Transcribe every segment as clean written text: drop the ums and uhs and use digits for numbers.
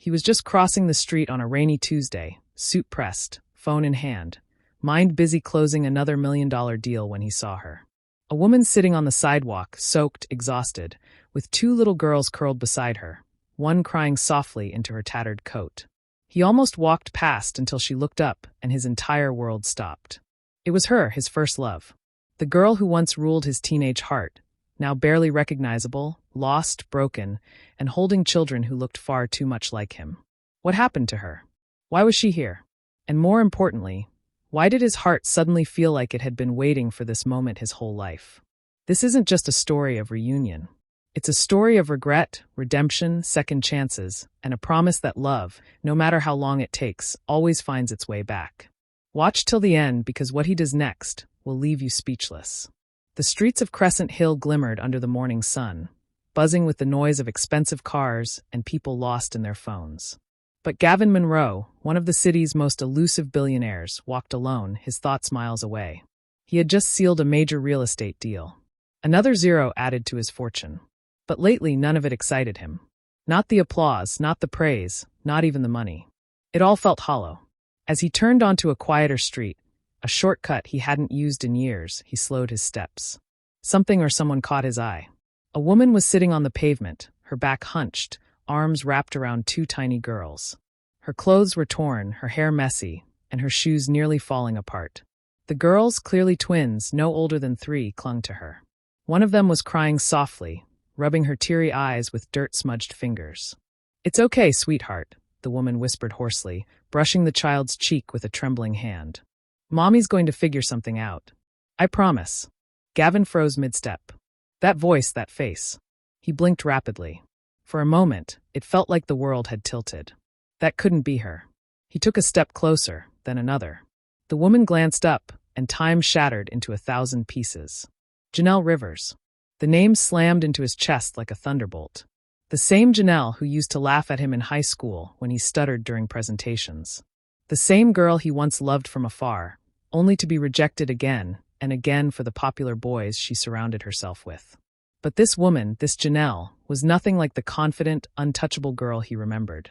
He was just crossing the street on a rainy Tuesday, suit pressed, phone in hand, mind busy closing another $1 million deal when he saw her. A woman sitting on the sidewalk, soaked, exhausted, with two little girls curled beside her, one crying softly into her tattered coat. He almost walked past until she looked up and his entire world stopped. It was her, his first love. The girl who once ruled his teenage heart, now barely recognizable, lost, broken, and holding children who looked far too much like him. What happened to her? Why was she here? And more importantly, why did his heart suddenly feel like it had been waiting for this moment his whole life? This isn't just a story of reunion. It's a story of regret, redemption, second chances, and a promise that love, no matter how long it takes, always finds its way back. Watch till the end because what he does next will leave you speechless. The streets of Crescent Hill glimmered under the morning sun, buzzing with the noise of expensive cars and people lost in their phones. But Gavin Monroe, one of the city's most elusive billionaires, walked alone, his thoughts miles away. He had just sealed a major real estate deal. Another zero added to his fortune. But lately none of it excited him. Not the applause, not the praise, not even the money. It all felt hollow. As he turned onto a quieter street, a shortcut he hadn't used in years, he slowed his steps. Something or someone caught his eye. A woman was sitting on the pavement, her back hunched, arms wrapped around two tiny girls. Her clothes were torn, her hair messy, and her shoes nearly falling apart. The girls, clearly twins, no older than 3, clung to her. One of them was crying softly, rubbing her teary eyes with dirt-smudged fingers. "It's okay, sweetheart," the woman whispered hoarsely, brushing the child's cheek with a trembling hand. "Mommy's going to figure something out. I promise." Gavin froze mid-step. That voice, that face. He blinked rapidly. For a moment, it felt like the world had tilted. That couldn't be her. He took a step closer, then another. The woman glanced up, and time shattered into 1,000 pieces. Janelle Rivers. The name slammed into his chest like a thunderbolt. The same Janelle who used to laugh at him in high school when he stuttered during presentations. The same girl he once loved from afar, only to be rejected again and again for the popular boys she surrounded herself with. But this woman, this Janelle, was nothing like the confident, untouchable girl he remembered.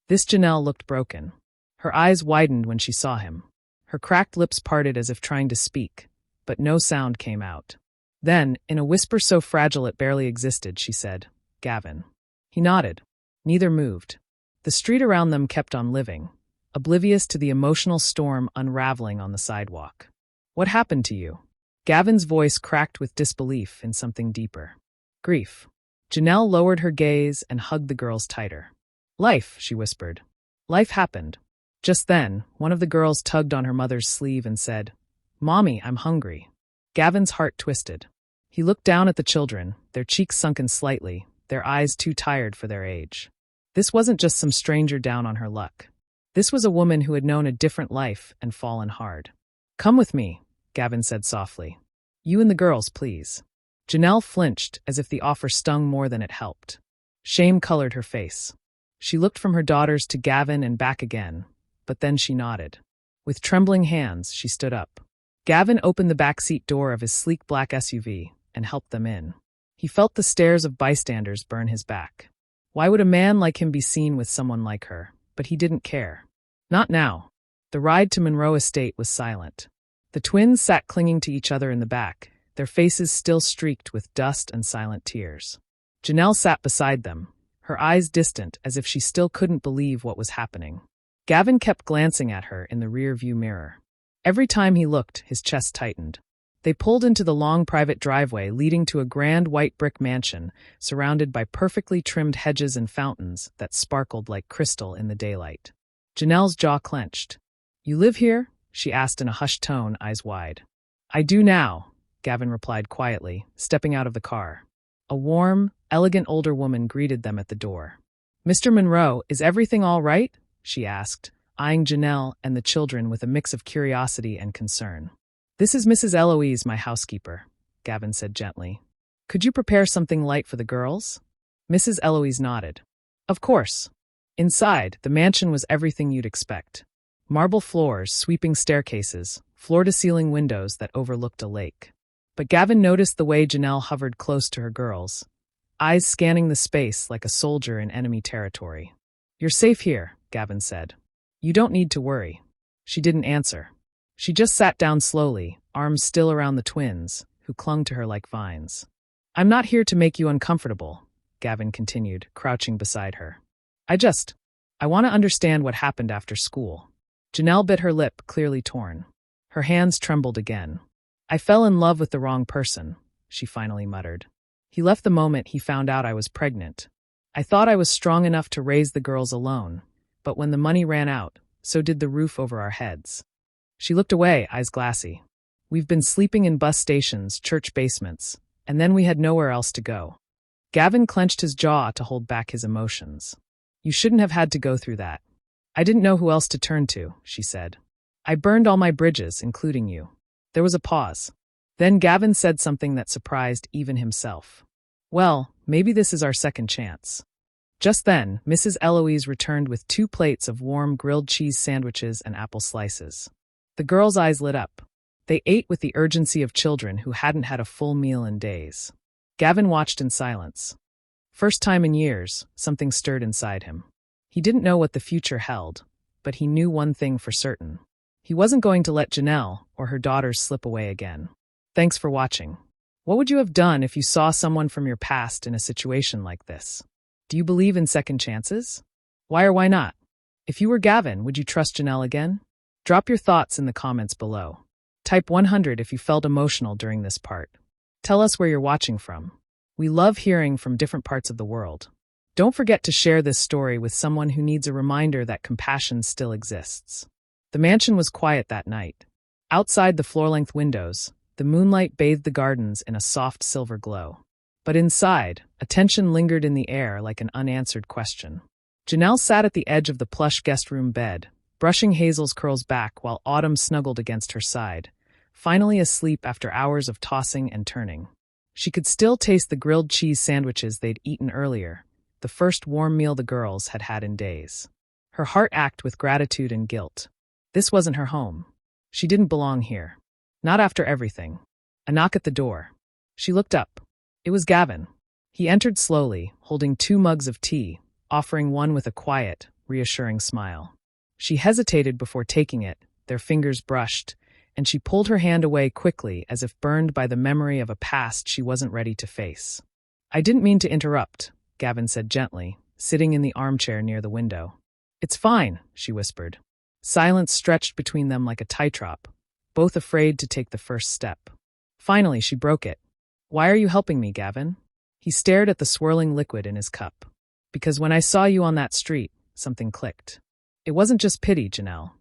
This Janelle looked broken. Her eyes widened when she saw him. Her cracked lips parted as if trying to speak, but no sound came out. Then, in a whisper so fragile it barely existed, she said, "Gavin." He nodded. Neither moved. The street around them kept on living, oblivious to the emotional storm unraveling on the sidewalk. "What happened to you?" Gavin's voice cracked with disbelief in something deeper. "Grief." Janelle lowered her gaze and hugged the girls tighter. "Life," she whispered. "Life happened." Just then, one of the girls tugged on her mother's sleeve and said, "Mommy, I'm hungry." Gavin's heart twisted. He looked down at the children, their cheeks sunken slightly, their eyes too tired for their age. This wasn't just some stranger down on her luck. This was a woman who had known a different life and fallen hard. "Come with me," Gavin said softly. "You and the girls, please." Janelle flinched as if the offer stung more than it helped. Shame colored her face. She looked from her daughters to Gavin and back again, but then she nodded. With trembling hands, she stood up. Gavin opened the backseat door of his sleek black SUV and helped them in. He felt the stares of bystanders burn his back. Why would a man like him be seen with someone like her? But he didn't care. Not now. The ride to Monroe Estate was silent. The twins sat clinging to each other in the back, their faces still streaked with dust and silent tears. Janelle sat beside them, her eyes distant as if she still couldn't believe what was happening. Gavin kept glancing at her in the rear-view mirror. Every time he looked, his chest tightened. They pulled into the long private driveway leading to a grand white brick mansion surrounded by perfectly trimmed hedges and fountains that sparkled like crystal in the daylight. Janelle's jaw clenched. "You live here?" she asked in a hushed tone, eyes wide. "I do now," Gavin replied quietly, stepping out of the car. A warm, elegant older woman greeted them at the door. "Mr. Monroe, is everything all right?" she asked, eyeing Janelle and the children with a mix of curiosity and concern. "This is Mrs. Eloise, my housekeeper," Gavin said gently. "Could you prepare something light for the girls?" Mrs. Eloise nodded. "Of course." Inside, the mansion was everything you'd expect. Marble floors, sweeping staircases, floor-to-ceiling windows that overlooked a lake. But Gavin noticed the way Janelle hovered close to her girls, eyes scanning the space like a soldier in enemy territory. You're safe here, Gavin said. You don't need to worry. She didn't answer. She just sat down slowly, arms still around the twins, who clung to her like vines. I'm not here to make you uncomfortable, Gavin continued, crouching beside her. I want to understand what happened after school. Janelle bit her lip, clearly torn. Her hands trembled again. I fell in love with the wrong person, she finally muttered. He left the moment he found out I was pregnant. I thought I was strong enough to raise the girls alone, but when the money ran out, so did the roof over our heads. She looked away, eyes glassy. We've been sleeping in bus stations, church basements, and then we had nowhere else to go. Gavin clenched his jaw to hold back his emotions. You shouldn't have had to go through that. I didn't know who else to turn to, she said. I burned all my bridges, including you. There was a pause. Then Gavin said something that surprised even himself. Well, maybe this is our second chance. Just then, Mrs. Eloise returned with 2 plates of warm grilled cheese sandwiches and apple slices. The girls' eyes lit up. They ate with the urgency of children who hadn't had a full meal in days. Gavin watched in silence. First time in years, something stirred inside him. He didn't know what the future held, but he knew one thing for certain. He wasn't going to let Janelle or her daughters slip away again. Thanks for watching. What would you have done if you saw someone from your past in a situation like this? Do you believe in second chances? Why or why not? If you were Gavin, would you trust Janelle again? Drop your thoughts in the comments below. Type 100 if you felt emotional during this part. Tell us where you're watching from. We love hearing from different parts of the world. Don't forget to share this story with someone who needs a reminder that compassion still exists. The mansion was quiet that night. Outside the floor-length windows, the moonlight bathed the gardens in a soft silver glow. But inside, a tension lingered in the air like an unanswered question. Janelle sat at the edge of the plush guest room bed, brushing Hazel's curls back while Autumn snuggled against her side, finally asleep after hours of tossing and turning. She could still taste the grilled cheese sandwiches they'd eaten earlier, the first warm meal the girls had had in days. Her heart ached with gratitude and guilt. This wasn't her home. She didn't belong here. Not after everything. A knock at the door. She looked up. It was Gavin. He entered slowly, holding 2 mugs of tea, offering one with a quiet, reassuring smile. She hesitated before taking it, their fingers brushed, and she pulled her hand away quickly as if burned by the memory of a past she wasn't ready to face. I didn't mean to interrupt, Gavin said gently, sitting in the armchair near the window. It's fine, she whispered. Silence stretched between them like a tightrope, both afraid to take the first step. Finally, she broke it. Why are you helping me, Gavin? He stared at the swirling liquid in his cup. Because when I saw you on that street, something clicked. It wasn't just pity, Janelle.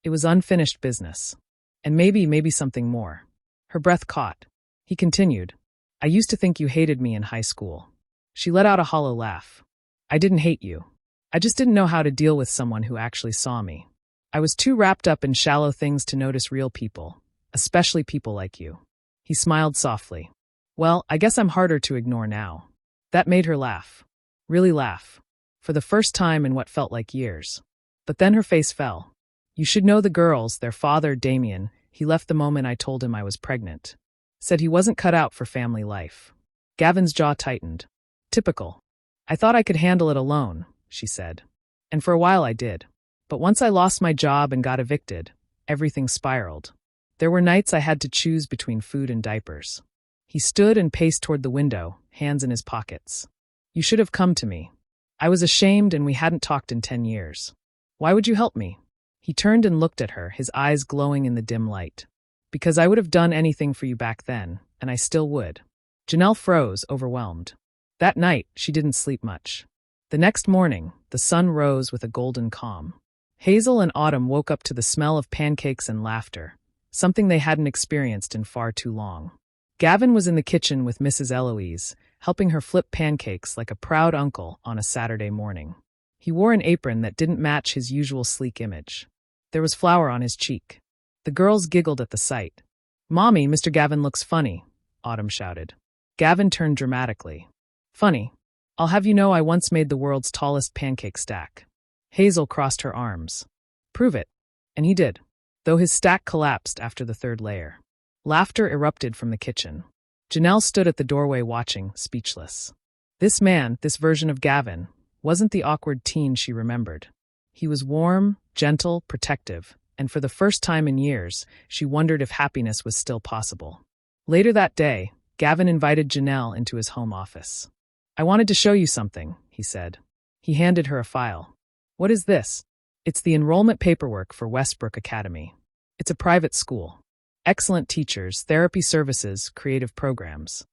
It was unfinished business. And maybe something more. Her breath caught. He continued. I used to think you hated me in high school. She let out a hollow laugh. I didn't hate you. I just didn't know how to deal with someone who actually saw me. I was too wrapped up in shallow things to notice real people, especially people like you. He smiled softly. Well, I guess I'm harder to ignore now. That made her laugh. Really laugh. For the first time in what felt like years. But then her face fell. You should know the girls, their father, Damien, he left the moment I told him I was pregnant. Said he wasn't cut out for family life. Gavin's jaw tightened. Typical. I thought I could handle it alone, she said. And for a while I did. But once I lost my job and got evicted, everything spiraled. There were nights I had to choose between food and diapers. He stood and paced toward the window, hands in his pockets. You should have come to me. I was ashamed and we hadn't talked in 10 years. Why would you help me? He turned and looked at her, his eyes glowing in the dim light. Because I would have done anything for you back then, and I still would. Janelle froze, overwhelmed. That night, she didn't sleep much. The next morning, the sun rose with a golden calm. Hazel and Autumn woke up to the smell of pancakes and laughter, something they hadn't experienced in far too long. Gavin was in the kitchen with Mrs. Eloise, helping her flip pancakes like a proud uncle on a Saturday morning. He wore an apron that didn't match his usual sleek image. There was flour on his cheek. The girls giggled at the sight. Mommy, Mr. Gavin looks funny, Autumn shouted. Gavin turned dramatically. Funny. I'll have you know I once made the world's tallest pancake stack. Hazel crossed her arms. Prove it. And he did, though his stack collapsed after the 3rd layer. Laughter erupted from the kitchen. Janelle stood at the doorway watching, speechless. This man, this version of Gavin, wasn't the awkward teen she remembered. He was warm, gentle, protective, and for the first time in years, she wondered if happiness was still possible. Later that day, Gavin invited Janelle into his home office. "I wanted to show you something," he said. He handed her a file. "What is this?" "It's the enrollment paperwork for Westbrook Academy. It's a private school. Excellent teachers, therapy services, creative programs.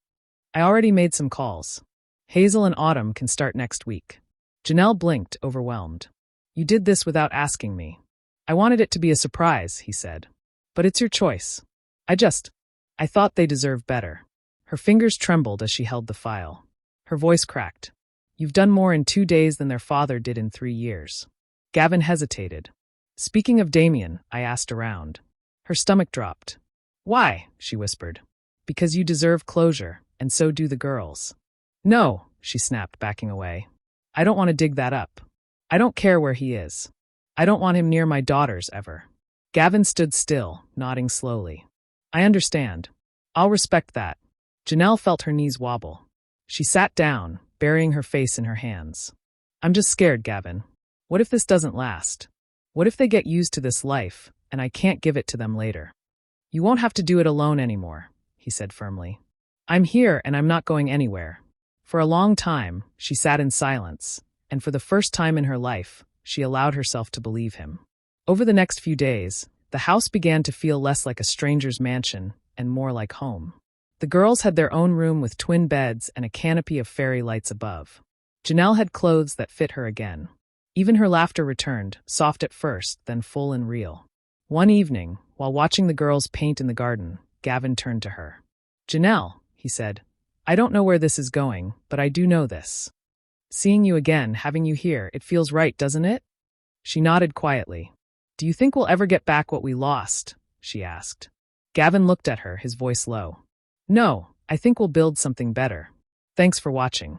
I already made some calls. Hazel and Autumn can start next week." Janelle blinked, overwhelmed. "You did this without asking me." "I wanted it to be a surprise," he said. "But it's your choice. I thought they deserve better." Her fingers trembled as she held the file. Her voice cracked. "You've done more in 2 days than their father did in 3 years. Gavin hesitated. "Speaking of Damien," I asked around. Her stomach dropped. "Why?" she whispered. "Because you deserve closure, and so do the girls." "No," she snapped, backing away. "I don't want to dig that up. I don't care where he is. I don't want him near my daughters ever." Gavin stood still, nodding slowly. "I understand. I'll respect that." Janelle felt her knees wobble. She sat down, burying her face in her hands. "I'm just scared, Gavin. What if this doesn't last? What if they get used to this life, and I can't give it to them later?" "You won't have to do it alone anymore," he said firmly. "I'm here and I'm not going anywhere." For a long time, she sat in silence, and for the first time in her life, she allowed herself to believe him. Over the next few days, the house began to feel less like a stranger's mansion and more like home. The girls had their own room with twin beds and a canopy of fairy lights above. Janelle had clothes that fit her again. Even her laughter returned, soft at first, then full and real. One evening, while watching the girls paint in the garden, Gavin turned to her. "Janelle," he said, "I don't know where this is going, but I do know this. Seeing you again, having you here, it feels right, doesn't it?" She nodded quietly. "Do you think we'll ever get back what we lost?" she asked. Gavin looked at her, his voice low. "No, I think we'll build something better. Thanks for watching."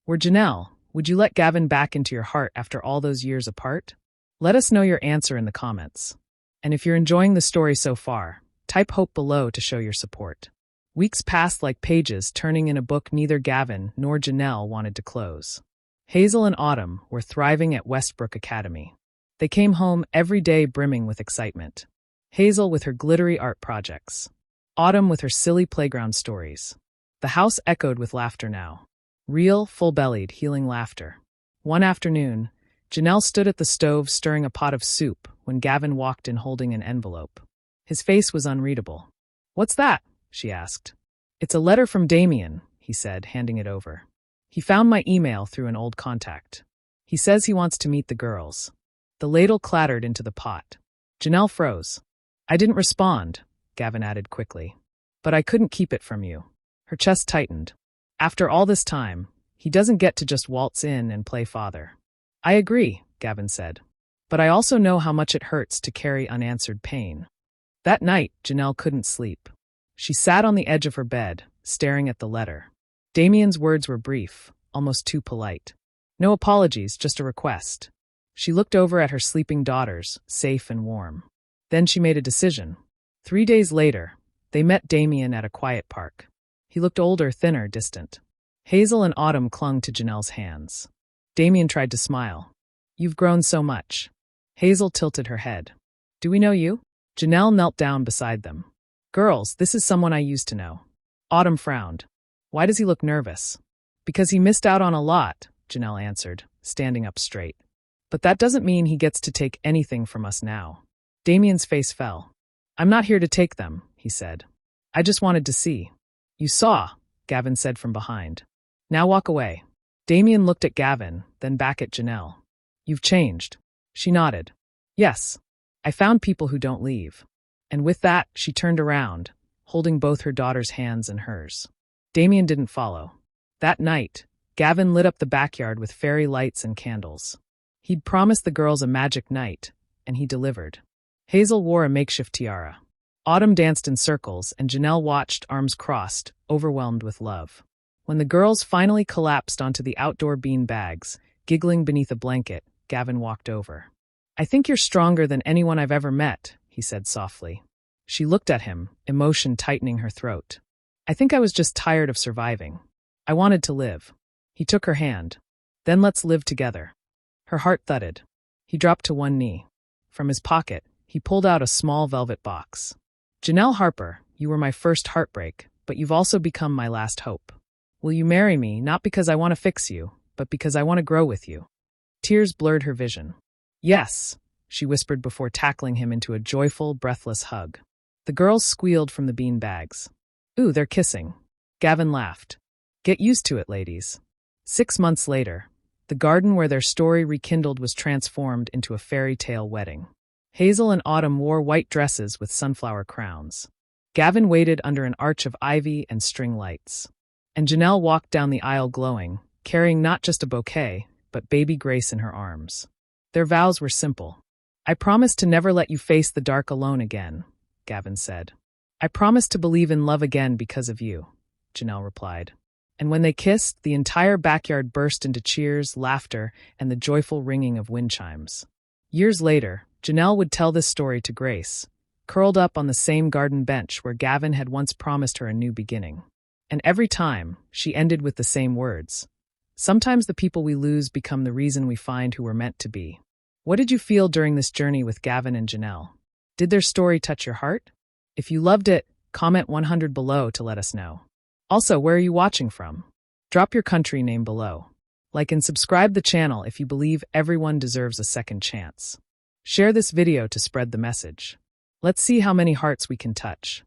We're Janelle. Would you let Gavin back into your heart after all those years apart? Let us know your answer in the comments. And if you're enjoying the story so far, type hope below to show your support. Weeks passed like pages, turning in a book neither Gavin nor Janelle wanted to close. Hazel and Autumn were thriving at Westbrook Academy. They came home every day brimming with excitement. Hazel with her glittery art projects. Autumn with her silly playground stories. The house echoed with laughter now. Real, full-bellied, healing laughter. One afternoon, Janelle stood at the stove stirring a pot of soup when Gavin walked in holding an envelope. His face was unreadable. "What's that?" she asked. "It's a letter from Damien," he said, handing it over. "He found my email through an old contact. He says he wants to meet the girls." The ladle clattered into the pot. Janelle froze. "I didn't respond," Gavin added quickly. "But I couldn't keep it from you." Her chest tightened. "After all this time, he doesn't get to just waltz in and play father." "I agree," Gavin said. "But I also know how much it hurts to carry unanswered pain." That night, Janelle couldn't sleep. She sat on the edge of her bed, staring at the letter. Damien's words were brief, almost too polite. No apologies, just a request. She looked over at her sleeping daughters, safe and warm. Then she made a decision. 3 days later, they met Damien at a quiet park. He looked older, thinner, distant. Hazel and Autumn clung to Janelle's hands. Damien tried to smile. "You've grown so much." Hazel tilted her head. "Do we know you?" Janelle knelt down beside them. "Girls, this is someone I used to know." Autumn frowned. "Why does he look nervous?" "Because he missed out on a lot," Janelle answered, standing up straight. "But that doesn't mean he gets to take anything from us now." Damien's face fell. "I'm not here to take them," he said. "I just wanted to see." "You saw," Gavin said from behind. "Now walk away." Damien looked at Gavin, then back at Janelle. "You've changed." She nodded. "Yes. I found people who don't leave." And with that, she turned around, holding both her daughter's hands in hers. Damien didn't follow. That night, Gavin lit up the backyard with fairy lights and candles. He'd promised the girls a magic night, and he delivered. Hazel wore a makeshift tiara. Autumn danced in circles, and Janelle watched, arms crossed, overwhelmed with love. When the girls finally collapsed onto the outdoor bean bags, giggling beneath a blanket, Gavin walked over. "I think you're stronger than anyone I've ever met," he said softly. She looked at him, emotion tightening her throat. "I think I was just tired of surviving. I wanted to live." He took her hand. Then let's live together. Her heart thudded. He dropped to one knee. From his pocket, he pulled out a small velvet box. Janelle Harper, you were my first heartbreak, but you've also become my last hope. Will you marry me, not because I want to fix you, but because I want to grow with you? Tears blurred her vision. Yes, she whispered before tackling him into a joyful, breathless hug. The girls squealed from the bean bags. Ooh, they're kissing. Gavin laughed. Get used to it, ladies. 6 months later, the garden where their story rekindled was transformed into a fairy tale wedding. Hazel and Autumn wore white dresses with sunflower crowns. Gavin waited under an arch of ivy and string lights. And Janelle walked down the aisle glowing, carrying not just a bouquet, but baby Grace in her arms. Their vows were simple. I promise to never let you face the dark alone again, Gavin said. I promise to believe in love again because of you, Janelle replied. And when they kissed, the entire backyard burst into cheers, laughter, and the joyful ringing of wind chimes. Years later, Janelle would tell this story to Grace, curled up on the same garden bench where Gavin had once promised her a new beginning. And every time, she ended with the same words. Sometimes the people we lose become the reason we find who we're meant to be. What did you feel during this journey with Gavin and Janelle? Did their story touch your heart? If you loved it, comment 100 below to let us know. Also, where are you watching from? Drop your country name below. Like and subscribe the channel if you believe everyone deserves a second chance. Share this video to spread the message. Let's see how many hearts we can touch.